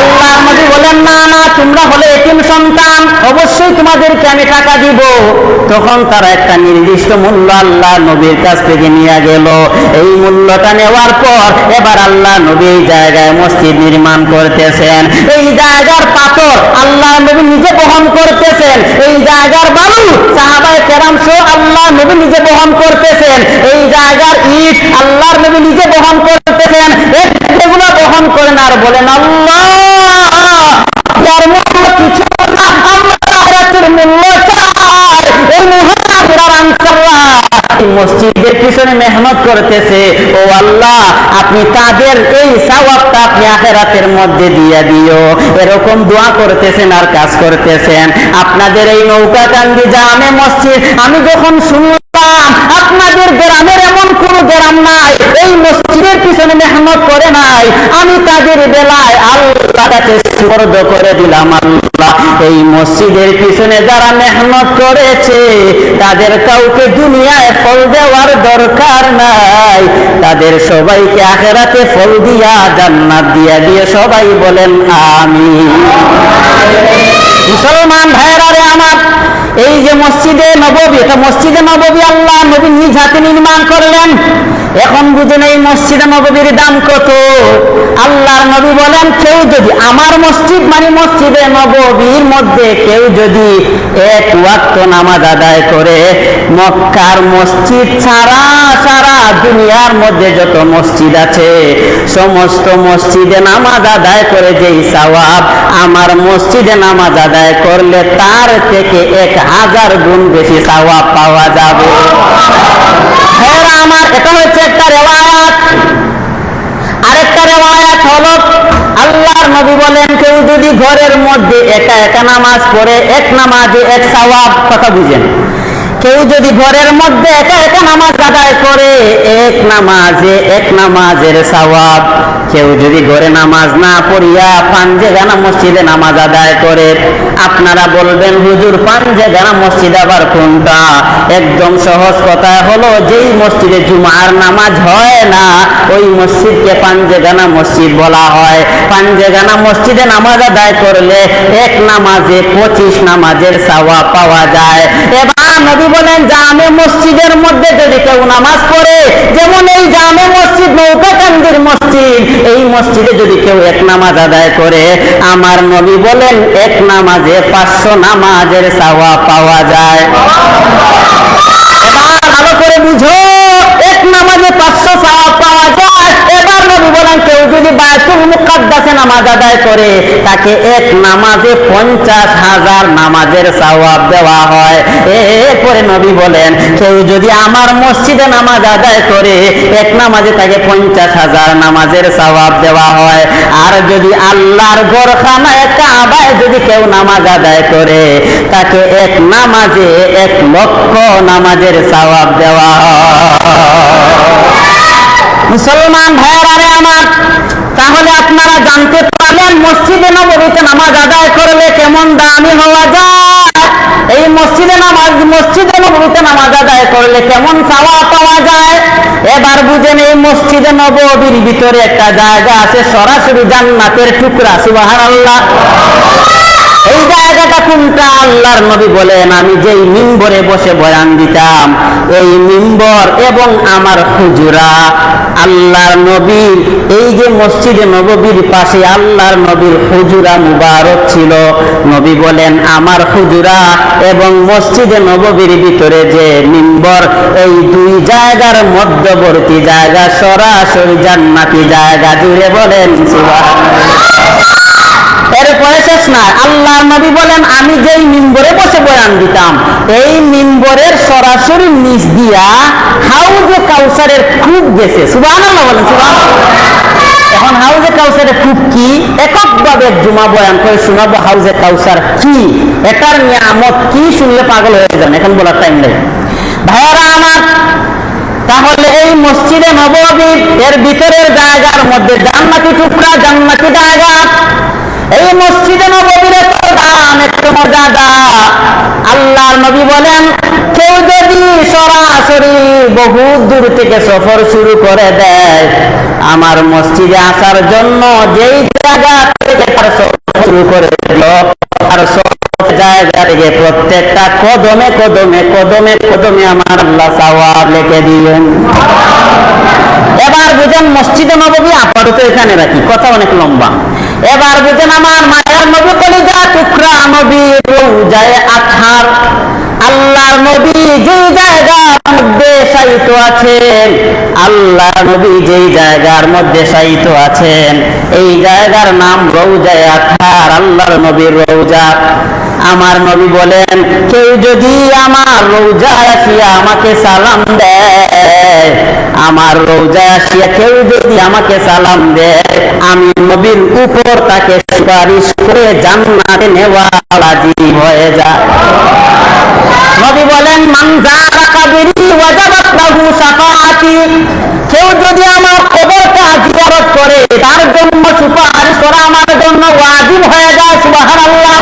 আল্লাহর নবী বলেন, না না, তোমরা হলে এতিম সন্তান, অবশ্যই তোমাদেরকে আমি টাকা দিব। তখন তারা একটা নির্দিষ্ট মূল্য আল্লাহ নবীর কাছ থেকে নিয়ে গেল। এই মূল্যটা নেওয়ার পর এবার আল্লাহ নবী এই জায়গায় মসজিদ নির্মাণ করতেছেন। এই জায়গার পাথর আল্লাহ নবী নিজে বহন করতেছেন, এই জায়গার বালু সাহাবায়ে কেরাম সহ আল্লাহ নবী নিজে বহন করতেছেন, এই জায়গার ইট আল্লাহর নবী নিজে বহন করতেছেন। এগুলো বহন করেন আর বলেন, আল্লাহ যার মূল্য কিছু না, আমরা আখিরাতের মূল্য চাই। এই মুহাজির আনসাররা মসজিদের পিছনে মেহনত করতেছে। ও আল্লাহ, আপনি তাদের এই সওয়াবটা আপনি আখিরাতের মধ্যে দিয়ে দিও, এরকম দোয়া করতেছেন আর কাজ করতেছেন। আপনাদের এই নৌকাকান্দি জামে মসজিদ আমি যখন শুনলাম, আপনাদের গ্রামের এমন কোন গ্রাম নাই এই মসজিদের পিছনে মেহনত করে নাই, আমি তাদের বেলায় আল্লাহর কাছে সুপর্দ করে দিলাম। আল্লাহ, এই মসজিদের পিছনে যারা মেহনত করেছে তাদের কাউকে দুনিয়ায় ফল দেওয়ার দরকার নাই, তাদের সবাইকে আখিরাতে ফল দিয়া জান্নাত দিয়া দিয়ে সবাই বলেন আমিন। মুসলমান ভাইরা রে আমার, এই যে মসজিদে নববী, এটা মসজিদে নববী আল্লাহ নবী নিজ হাতে নির্মাণ করলেন। এখন বুঝেন এই মসজিদে নববীর দাম কত। আল্লাহর নবী বলেন, কেউ যদি আমার মসজিদ মানে মসজিদে নববীর মধ্যে কেউ যদি 1 ওয়াক্ত নামাজ আদায় করে, মক্কার মসজিদ ছাড়া সারা দুনিয়ার মধ্যে যত মসজিদ আছে সমস্ত মসজিদে নামাজ আদায় করে যেই সওয়াব, আমার মসজিদে নামাজ আদায় করলে তার থেকে 1000 গুণ বেশি সওয়াব পাওয়া যাবে। আমার, এটা হচ্ছে একটা রিওয়ায়াত। আরেকটা রিওয়ায়াত হলো আল্লাহর নবী বলেন, কেউ যদি ঘরের মধ্যে একা একা নামাজ পড়ে, এক নামাজে এক সওয়াব। কথা বুঝেন? কেউ যদি ঘরের মধ্যে একা একা নামাজ আদায় করে, এক নামাজে এক নামাজের সওয়াব। কেউ যদি ঘরে নামাজ না পড়িয়া পাঞ্জেগানা মসজিদে নামাজ আদায় করে, আপনারা বলবেন হুজুর পাঞ্জেগানা মসজিদ আবার কোনটা? একদম সহজ কথা হলো, যেই মসজিদে জুমার নামাজ হয় না ওই মসজিদকে পাঞ্জেগানা মসজিদ বলা হয়। পাঞ্জেগানা মসজিদে নামাজ আদায় করলে এক নামাজে 25 নামাজের সওয়াব পাওয়া যায়। এবার নবী বলেন, জামে মসজিদের মধ্যে যদি কেউ নামাজ পড়ে, যেমন এই জামে মসজিদ নৌকাকান্দির মসজিদ, এই মসজিদে যদি কেউ এক নামাজ আদায় করে, আমার নবী বলেন এক নামাজে 500 নামাজের সওয়াব পাওয়া যায়। এবার ভালো করে বুঝো, এক নামাজে 500 সওয়াব পাওয়া যায়। এবার নবী বলেন, কেউ যদি বায়তুল মুকাদ্দাসে নামাজ আদায় করে, তাকে এক নামাজে 50,000 নামাজের সওয়াব দেওয়া হয়। এরপরে নবী বলেন, কেউ যদি আমার মসজিদে নামাজ আদায় করে, এক নামাজে তাকে 50,000 নামাজের সওয়াব দেওয়া হয়। আর যদি আল্লাহর ঘরখানায় কাবায় যদি কেউ নামাজ আদায় করে, তাকে এক নামাজে 1 লক্ষ নামাজের সওয়াব দেওয়া হয়। মুসলমান ভাইয়েরা আমার, তাহলে আপনারা জানতে পারলেন মসজিদে নববীতে নামাজ আদায় করলে কেমন দামি হওয়া যায়। এই মসজিদে নববীতে নামাজ আদায় করলে কেমন সওয়াব পাওয়া যায়। এবার বুঝেন, এই মসজিদে নববীর ভিতরে একটা জায়গা আছে, সরাসরি জান্নাতের টুকরা। সুবহানাল্লাহ। এই জায়গাটা কোনটা? আল্লাহর নবী বলেন, আমি যেই মিম্বরে বসে বয়ান দিতাম, এই মিম্বর এবং আমার হুজুরা, আল্লাহর নবীর এই যে মসজিদে নববীর পাশে আল্লাহর নবীর হুজুরা মুবারক ছিল। নবী বলেন, আমার হুজুরা এবং মসজিদে নববীর ভিতরে যে মিম্বর, এই দুই জায়গার মধ্যবর্তী জায়গা সরাসরি জান্নাতি জায়গা। জুড়ে বলেন সুবহানাল্লাহ। এরপরে শেষ না, আল্লাহর নবী বলেন, আমি যেই মিম্বরে বসে বয়ান দিতাম, এই মিম্বরের সরাসরি নিচ দিয়া হাউজে কাউসারের কূপ গেছে। সুবহানাল্লাহ বলেন সুবহানাল্লাহ। এখন হাউজে কাউসারের কূপ কি? এককভাবে জুমা বয়ান করে শোনাবো হাউজে কাউসার কি, এটার নিয়ামত কি, শুনলে পাগল হয়ে যান। এখন বলার টাইম নেই ভাইয়ারা আমার। তাহলে এই মসজিদে নববী এর ভিতরের জায়গার মধ্যে জান্নাতি টুকরা, জান্নাতি জায়গা। এই মসজিদে নববীর এত দাম, এত মর্যাদা। আল্লাহর নবী বলেন, কেউ যদি সরাসরি বহু দূর থেকে সফর শুরু করে দেয়, আমার মসজিদে আসার জন্য যেই জায়গা থেকে তার সফর শুরু করে দিল, আর জায়গা থেকে প্রত্যেকটা কদমে কদমে কদমে কদমে আমার আল্লাহ সওয়াব লিখে দিলেন। এবার বুঝেন, মসজিদে নববী আপাতত এখানে রাখি, কথা অনেক লম্বা। এবার বুঝেন, আমার মায়ের নবী কলিজা টুকরা নবী রওজায়ে আতহার, আল্লাহর নবী যে জায়গার মধ্যে শায়িত আছেন, আল্লাহর নবী যেই জায়গার মধ্যে শায়িত আছেন, এই জায়গার নাম রওজায়ে আতহার, আল্লাহর নবীর রওজা। আমার নবী বলেন, কেউ যদি আমার রওজায় আসিয়া আমাকে সালাম দেয়, আমার রওজায় আসিয়া কেউ যদি আমাকে সালাম দেয়, আমি নবীর উপর তাকে সুপারিশ করে জান্নাতে নেওয়া ওয়াজিব হয়ে যায়। নবী বলেন, মান যারা কাবরি ওয়াজাবাত লাহু শাফাআতি, কেউ যদি আমার কবরটা জিয়ারত করে, তার জন্য সুপারিশ করা আমার জন্য ওয়াজিব হয়ে যায়। সুবহানাল্লাহ।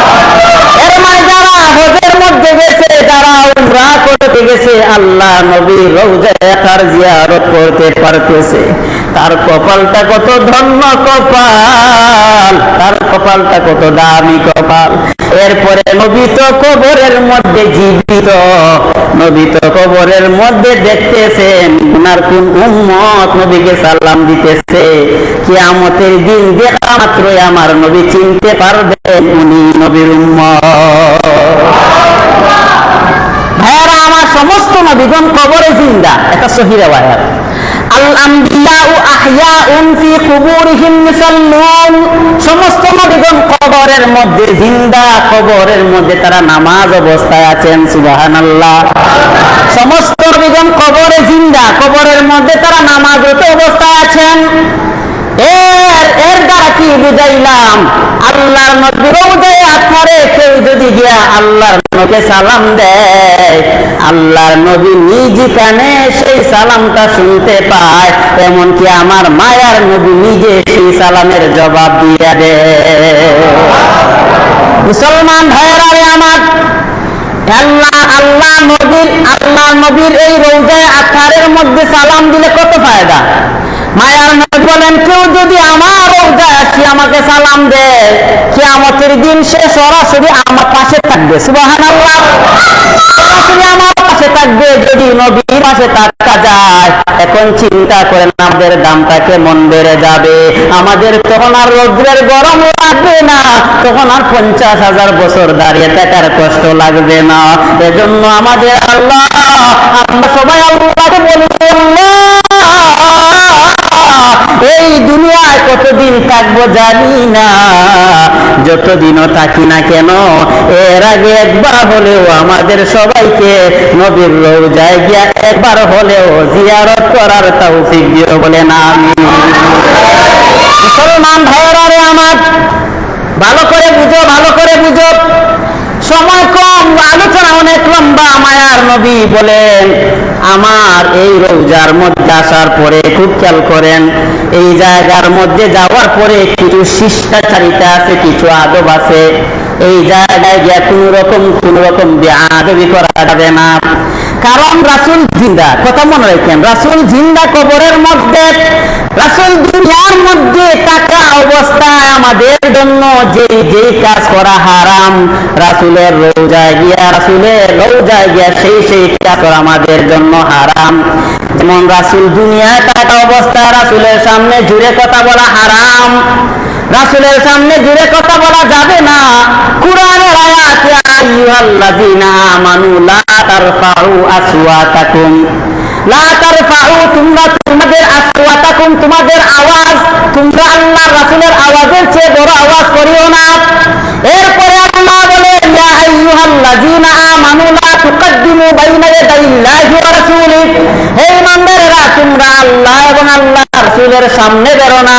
এর মানে যারা হজের মধ্যে গেছে, যারা উমরা করতে গেছে, আল্লাহ নবীর রওজায়ে তার জিয়ারত করতে পারতেছে, তার কপালটা কত ধন্য কপাল, তার কপালটা কত দামি কপাল। এরপরে নবী তো কবরের মধ্যে জীবিত, নবী তো কবরের মধ্যে দেখতেছেন উনার কোন উম্মত নবীকে সালাম দিতেছে। কিয়ামতের দিন দেখা মাত্রই আমার নবী চিনতে পারবেন উনি নবীর উম্মত। ভাইয়ারা আমার, সমস্ত নবীগণ কবরে জিন্দা, এটা সহিহ riwayat। আল আম্বিয়াউ আহইয়াউন ফি কুবুরিহিম ইউসাল্লুন, সমস্ত নবীগণ কবরের মধ্যে জিন্দা, কবরের মধ্যে তারা নামাজ অবস্থায় আছেন। সুবহানাল্লাহ। সমস্ত নবীগণ কবরে জিন্দা, কবরের মধ্যে তারা নামাজরত অবস্থায় আছেন। এর দ্বারা কি বুঝাইলাম? আল্লাহর নবী রওজায়ে আতহারে কেউ যদি গিয়া আল্লাহর নবীকে সালাম দেয়, আল্লাহর নবী নিজ কানে সেই সালামটা শুনতে পায়, এমনকি আমার মায়ার নবী নিজে সেই সালামের জবাব দিয়ে দেয়। মুসলমান ভাইয়েরা রে আমার, আল্লাহ নবীর এই রওজায়ে আতহারের মধ্যে সালাম দিলে কত ফায়দা। মায়ার নবী বলেন, কেউ যদি আমার রওজায় আসি আমাকে সালাম দেয়, কিয়ামতের দিন সে সরাসরি আমার পাশে থাকবে। সুবহানাল্লাহ। সরাসরি আমার পাশে থাকবে। যদি নবীর পাশে থাকা যায়, এখন চিন্তা করেন আমাদের দামটা কেমন বেড়ে যাবে। আমাদের তখন আর রৌদ্রের গরম লাগবে না, তখন আর 50,000 বছর দাঁড়িয়ে থাকার কষ্ট লাগবে না। এজন্য আমাদের আল্লাহ, আমরা সবাই আল্লাহকে বলি, এই দুনিয়ায় কতদিন থাকবো জানি না, যতদিনও থাকি না কেন এর আগে একবার হলেও আমাদের সবাইকে নবীর রওজায় গিয়া একবার হলেও জিয়ারত করার তৌফিক দিও বলেন আমিন। মুসলমান ভাইয়েরা রে আমার, ভালো করে বুঝো, ভালো করে বুঝো। সময় কম, আলোচনা অনেক লম্বা। মায়ার নবী বলেন, আমার এই রওজার মধ্যে আসার পরে খুব খেয়াল করেন, এই জায়গার মধ্যে যাওয়ার পরে কিছু শিষ্টাচারিতা আছে, কিছু আদব আছে। এই জায়গায় গিয়ে কোন রকম বেআদবি করা যাবে না, কারণ রাসূল জিন্দা। কথা মনে রাখেন, রাসূল জিন্দা কবরের মধ্যে। রাসূল দুনিয়ার মধ্যে থাকা অবস্থায় আমাদের জন্য যে কাজ করা হারাম, রাসূলের রওজায় গিয়া সেই কাজ করা আমাদের জন্য হারাম। যেমন রাসূল দুনিয়ায় থাকা অবস্থায় রাসূলের সামনে জুড়ে কথা বলা হারাম, রাসূলের সামনে জুড়ে কথা বলা যাবে না। কুরআনের আয়াত, ইয়া আইয়ুহাল্লাযীনা আমানু লা তারফাউ আসওয়াতাকুম, লা তারফাউ, তোমরা তোমাদের আসওয়াতাকুম, তোমাদের আওয়াজ তোমরা আল্লাহর রাসূলের আওয়াজের চেয়ে বড় আওয়াজ করিও না। এরপরে আল্লাহ বলে, ইয়া আইয়ুহাল্লাযীনা আমানু লা তুকদ্দিমু বাইনা ইয়াদাইল্লাহি ওয়া রাসূলিহি, হে ঈমানদারেরা তোমরা আল্লাহ এবং আল্লাহর রাসূলের সামনে বেরো না।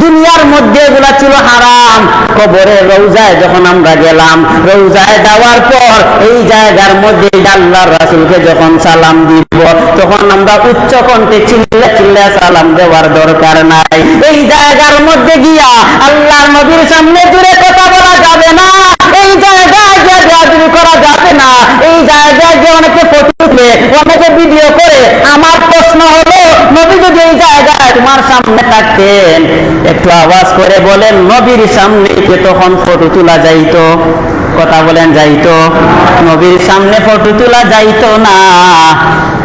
দুনিয়ার মধ্যে এগুলা ছিল হারাম। কবরে রওজায় যখন আমরা গেলাম, রওজায় যাওয়ার পর এই জায়গার মধ্যে আল্লাহর রাসূলকে যখন সালাম দিব, তখন আমরা উচ্চ কণ্ঠে চিল্লা সালাম দেওয়ার দরকার নাই। এই জায়গার মধ্যে গিয়া আল্লাহর নবীর সামনে জুড়ে কথা বলা যাবে না, এই জায়গায় গিয়ে বেয়াদবি করা যাবে না, এই জায়গায় গিয়ে অনেকে ফটো তুলে, অনেকে ভিডিও করে। আমার প্রশ্ন হলো, নবী যদি এই জায়গায় তোমার সামনে থাকতেন, একটু আওয়াজ করে বলেন, নবীর সামনে কে তখন ফটো তোলা যাইতো? কথা বলেন, যাইতো? নবীর সামনে ফটো তোলা যাইতো না।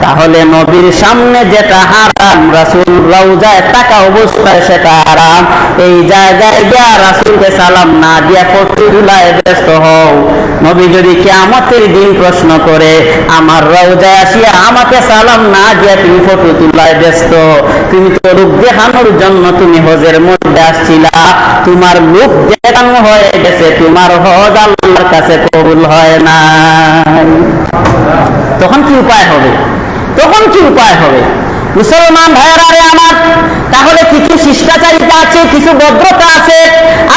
তাহলে নবীর সামনে যেটা হারাম, রাসূল রওজায় থাকা অবস্থায় সেটা হারাম। এই জায়গায় গিয়া রাসূলকে সালাম না দিয়া ফটো তোলায় ব্যস্ত হও। নবী যদি কিয়ামতের দিন প্রশ্ন করে, আমার রওজায় আসিয়া আমাকে সালাম না দিয়া তুমি ফটো তোলায় ব্যস্ত, তুমি তো লোক দেখানোর জন্য তুমি হজের মধ্যে আসছিলা, তোমার লোক দেখানো হয়ে গেছে, তোমার হজ আল্লাহর কাছে কবুল হয় না। তখন কি উপায় হবে? তখন কি উপায় হবে? মুসলমান ভাইয়েরা রে আমার, তাহলে কিছু শিষ্টাচারিতা আছে, কিছু ভদ্রতা আছে।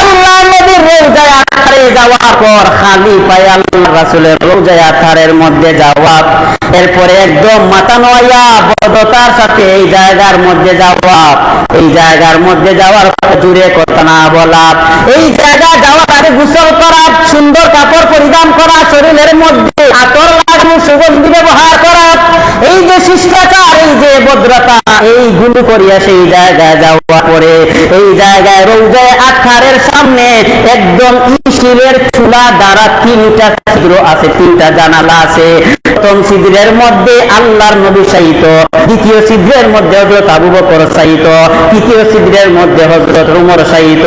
আল্লাহ নবীর রওজায়ে আতহারে যাওয়ার পর খালি পায়ে আল্লাহর রাসূলের রওজায়ে আতহারের মধ্যে যাওয়া, এরপরে একদম মাথা নোয়া ভদ্রতার সাথে এই জায়গার মধ্যে যাওয়া, এই জায়গার মধ্যে যাওয়ার জুড়ে কথা না বলা, এই জায়গায় যাওয়ার আগে গোসল করা, সুন্দর কাপড় পরিধান করা, শরীরের মধ্যে আতর লাগানো, সুগন্ধি ব্যবহার করা, এই যে শিষ্টাচার, এই যে ভদ্রতা, এইগুলো করিয়া সেই জায়গায় যাওয়ার পরে এই জায়গায় রওজায়ে আতহারের সামনে একদম স্টিলের চুলা দ্বারা 3টা ছিদ্র আছে, 3টা জানালা আছে। প্রথম ছিদ্রের মধ্যে আল্লাহর নবী শায়িত, দ্বিতীয় ছিদ্রের মধ্যে হযরত আবু বকর শায়িত, তৃতীয় ছিদ্রের মধ্যে হযরত ওমর শায়িত।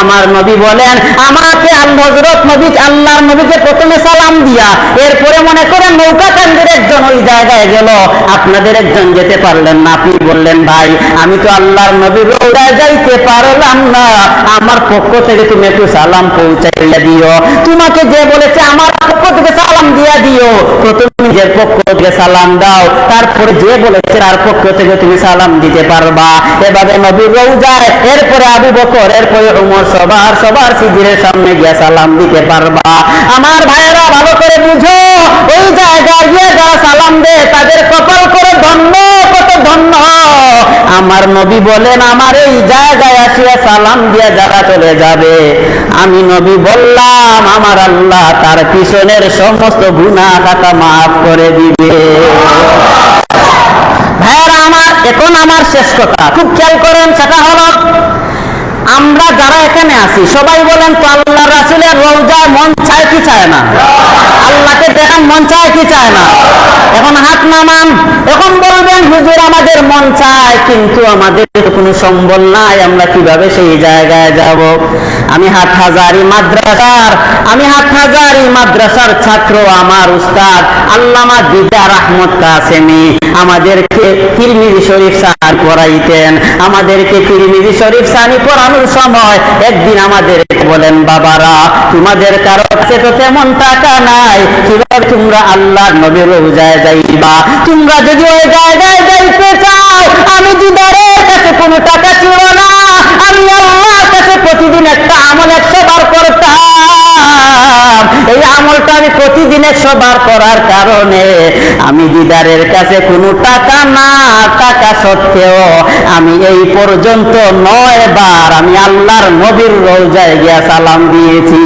আমার নবী বলেন, আমাকে হযরত নবী আল্লাহর নবীকে প্রথমে সালাম দিয়া, এরপরে মনে করেন নৌকা কান্দের একজন ওই জায়গায় গেল, আপনাদের একজন যেতে পারলেন না, আপনি বললেন ভাই আমি তো আল্লাহর নবীর রওজায় যাইতে পারলাম না, আমার পক্ষ থেকে তুমি একটু সালাম পৌঁছাইয়া দিও। তোমাকে যে বলেছে আমার পক্ষ থেকে সালাম দিয়া দিও, প্রথমে নিজের পক্ষ থেকে সালাম দাও, তারপরে যে বলেছে তার পক্ষ থেকে তুমি সালাম দিতে পারবা। এভাবে নবীর রওজায়, এরপরে আবু বকর, এরপরে উমর, সবার সিজদের সামনে গিয়া সালাম দিতে পারবা। আমার ভাইয়েরা ভালো করে বুঝো, ওই জায়গায় গিয়ে যারা সালাম দেয় তাদের কপাল করে ধন্য, কত ধন্য। আমার নবী বলেন আমার এই জায়গায় আসিয়া সালাম দিয়া যারা চলে যাবে, আমি নবী বললাম আমার আল্লাহ তার পিছনের সমস্ত গুনাহ খাতা মাফ করে দিবে। ভাইয়েরা আমার, এখন আমার শেষ কথা খুব খেয়াল করেন, সেটা হলো আমরা যারা এখানে আছি সবাই বলেন তো আল্লাহ রাসূলের রওজায় মন চায় কি চায় না? আল্লাহকে দেখার মন চায় কি চায় না? এখন হাত নামান। এখন বলবেন হুজুর আমাদের মন চায়, কিন্তু আমাদের কোনো সম্বল নাই, আমরা কিভাবে সেই জায়গায় যাব? আমি হাটহাজারী মাদ্রাসার ছাত্র, আমার উস্তাদ আল্লামা দিদার আহমদ কাসেমি আমাদেরকে তিরমিজি শরীফ সানি পড়াইতেন। আমাদেরকে তিরমিজি শরীফ সানি পড়ানোর সময় একদিন আমাদেরকে বলেন, বাবারা তোমাদের কারো কাছে তো তেমন টাকা নাই, কিভাবে তোমরা আল্লাহর নবীর রওজায় যাইবা? তোমরা যদি ওই জায়গায় যাইতে চাও, আমি দিদারের কাছে কোনো টাকা ছিল না, আমি আল্লাহর কাছে প্রতিদিন একটা আমল 100 বার করতাম। এই আমলটা আমি প্রতিদিন 100 বার করার কারণে আমি দিদারের কাছে কোনো টাকা না টাকা সত্ত্বেও আমি এই পর্যন্ত 9 বার আমি আল্লাহর নবীর রওজায় গিয়া সালাম দিয়েছি।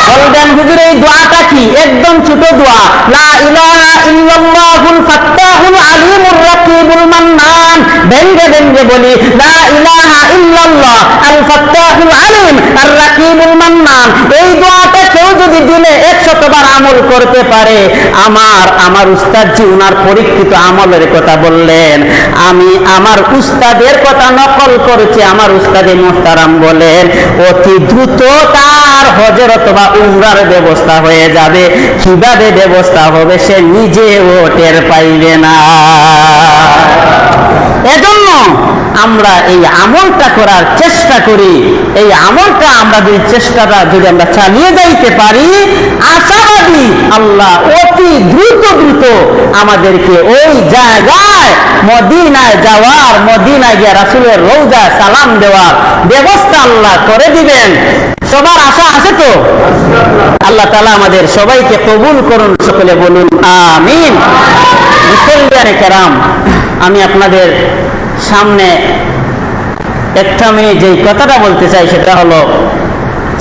বলবেন হুজুর এই দোয়াটা কি? একদম ছোট দোয়া, লা ইলাহা ইল্লাল্লাহুল ফাত্তাহুল আলিমুর রাকিবুল মান্নান। ভেঙ্গে বলি, লা ইলাহা ইল্লাল্লাহ আল ফাত্তাহুল আলিম আর রাকিবুল মান্নান। এই দোয়াটা কেউ যদি দিনে 100 বার আমল করতে পারে, আমার উস্তাদজি উনার পরীক্ষিত আমলের কথা বললেন, আমি আমার উস্তাদের কথা নকল করেছি। আমার উস্তাদে মুহতারাম বলেন অতি দ্রুত তার হজের অথবা উমরার ব্যবস্থা হয়ে যাবে। কিভাবে ব্যবস্থা হবে সে নিজেও টের পাইবে না। এজন্য আমরা এই আমলটা করার চেষ্টা করি। এই আমলটা আমরা যদি আমরা চালিয়ে যাইতে পারি, আশাবাদী আল্লাহ অতি দ্রুত আমাদেরকে ওই জায়গায় মদিনায় যাওয়ার, মদিনায় গিয়ে রাসূলের রওজায় সালাম দেওয়ার ব্যবস্থা আল্লাহ করে দিবেন। সবার আশা আছে তো? আল্লাহ তাআলা আমাদের সবাইকে কবুল করুন, সকলে বলুন আমিন। মুসল্লিয়ানে কেরাম, আমি আপনাদের সামনে একটা মিনিট যেই কথাটা বলতে চাই সেটা হলো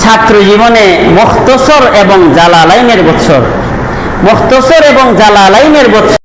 ছাত্র জীবনে মুখতসর এবং জালালাইনের বৎসর। মুখতসর এবং জালালাইনের বৎসর